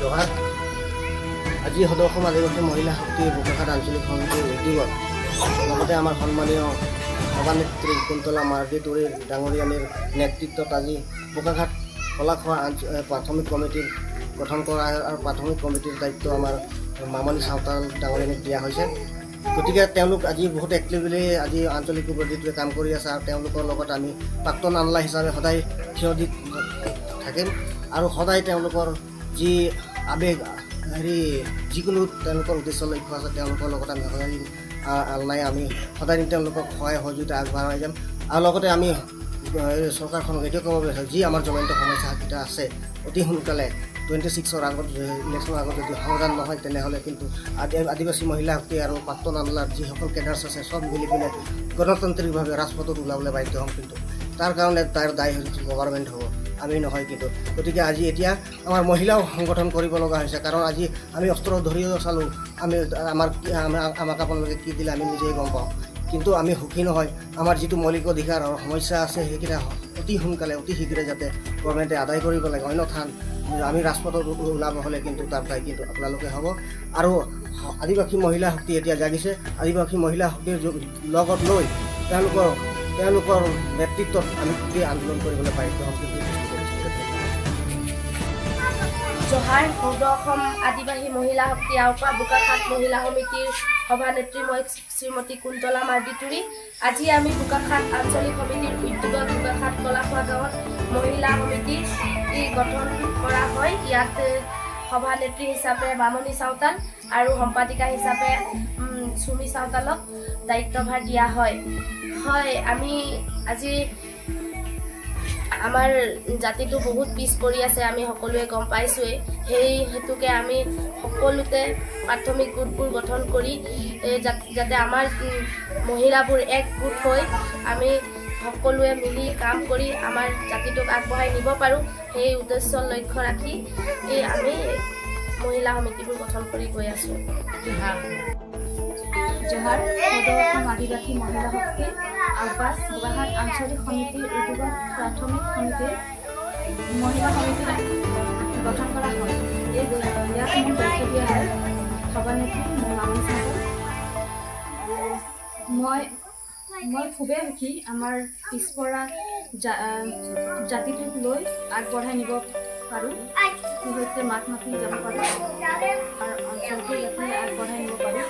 জহাত আজি সদৌ অসম আদিবাসী মহিলা শক্তি বোকাখাত আঞ্চলিক সমিতিৰ উদ্যোগত লগতে আমাৰ সন্মানীয় সভানেত্ৰী কুন্তলা মাৰ্ডিটুৰীৰ ডাঙৰীয়ানীৰ নেতৃত্বত আজি বোকাখাত কলাখোৱা প্ৰাথমিক কমিটিৰ গঠন কৰা আৰু প্ৰাথমিক কমিটিৰ দায়িত্ব আমাৰ মামনি সাঁওতাল ডাঙৰীয়ানীক দিয়া হৈছে। গতিকে তেওঁলোক আজি বহুত এক্টিভলি আজি আঞ্চলিক কমিটিটোৱে কাম কৰি আছে আৰু তেওঁলোকৰ লগত আমি প্ৰাক্তন আনলা হিচাপে সদায় থিয় দি থাকিম আৰু সদায় তেওঁলোকৰ যি আবেগ যিকোনো তেওঁলোকৰ উদ্দেশ্য লক্ষ্য আছে তেওঁলোকৰ লগত আমি সদায় আলনাই আমি সদায় তেওঁলোকক সহায় সহযোগিতা আগবঢ়াই যাম। আৰু লগতে আমি চৰকাৰখনক এইটো ক'ব বিচাৰোঁ, যি আমাৰ জ্বলন্ত সমস্যাকেইটা আছে অতি সোনকালে 26ৰ আগত ইলেকশ্যনৰ আগত যদি সমাধান নহয় তেনেহ'লে কিন্তু আদিবাসী মহিলা শক্তি আৰু প্ৰাক্তন আনলাৰ যিসকল কেডাৰ্ছ আছে চব মিলি পিনে গণতান্ত্ৰিকভাৱে ৰাজপথত ওলাবলৈ বাধ্য হ'ম। কিন্তু তাৰ কাৰণে তাৰ দায় হৈছে গভৰ্ণমেণ্ট হ'ব, আমি নহয়। কিন্তু গতিকে আজি এতিয়া আমাৰ মহিলাও সংগঠন কৰিব লগা হৈছে, কাৰণ আজি আমি অস্ত্ৰ ধৰিও চালোঁ, আমাক আপোনালোকে কি দিলে আমি নিজেই গম পাওঁ। কিন্তু আমি সুখী নহয়। আমাৰ যিটো মৌলিক অধিকাৰ আৰু সমস্যা আছে সেইকেইটা অতি সোনকালে অতি শীঘ্ৰে যাতে গভৰ্ণমেণ্টে আদায় কৰিব লাগে, অন্যথা আমি ৰাজপথত ওলাব হ'লে কিন্তু তাৰ দায় কিন্তু আপোনালোকে হ'ব। আৰু আদিবাসী মহিলা শক্তি এতিয়া জাগিছে, আদিবাসী মহিলা শক্তিৰ লগত লৈ তেওঁলোকৰ নেতৃত্বত আমি গোটেই আন্দোলন কৰিবলৈ বাধ্য হ'ম। কিন্তু জহাৰ সদৌ অসম আদিবাসী মহিলা শক্তি আওপা বোকাখাত মহিলা সমিতিৰ সভানেত্ৰী মই শ্ৰীমতী কুন্তলা মাৰ্ডিটুৰী। আজি আমি বোকাখাত আঞ্চলিক সমিতিৰ উদ্যোগত বোকাখাত কলাখোৱা গাঁৱত মহিলা সমিতি গঠন কৰা হয়। ইয়াত সভানেত্ৰী হিচাপে মামনি সাঁওতাল আৰু সম্পাদিকা হিচাপে চুমি সাঁওতালক দায়িত্বভাৰ দিয়া হয়। আমি আজি আমাৰ জাতিটো বহুত পিছ পৰি আছে, আমি সকলোৱে গম পাইছোঁৱেই। সেই হেতুকে আমি সকলোতে প্ৰাথমিক গোটবোৰ গঠন কৰি যাতে আমাৰ মহিলাবোৰ এক গোট হৈ আমি সকলোৱে মিলি কাম কৰি আমাৰ জাতিটোক আগবঢ়াই নিব পাৰোঁ, সেই উদ্দেশ্য লক্ষ্য ৰাখি আমি মহিলা সমিতিবোৰ গঠন কৰি গৈ আছোঁ। জহাৰ সদৌ অসম আদিবাসী মহিলা শক্তি আওপা বোকাখাত আঞ্চলিক সমিতিৰ উদ্যোগত প্ৰাথমিক সমিতিৰ মহিলা সমিতি গঠন কৰা হয়। ইয়াত মোৰ দায়িত্ব দিয়া হয় সভানেত্ৰী মামনি সাঁওতাল। মই খুবেই সুখী আমাৰ পিছপৰা জাতিটোক লৈ আগবঢ়াই নিব পাৰোঁ, সৈতে মাত মাতি যাব পাৰোঁ আৰু অঞ্চলটো ইয়াতে আগবঢ়াই নিব পাৰোঁ।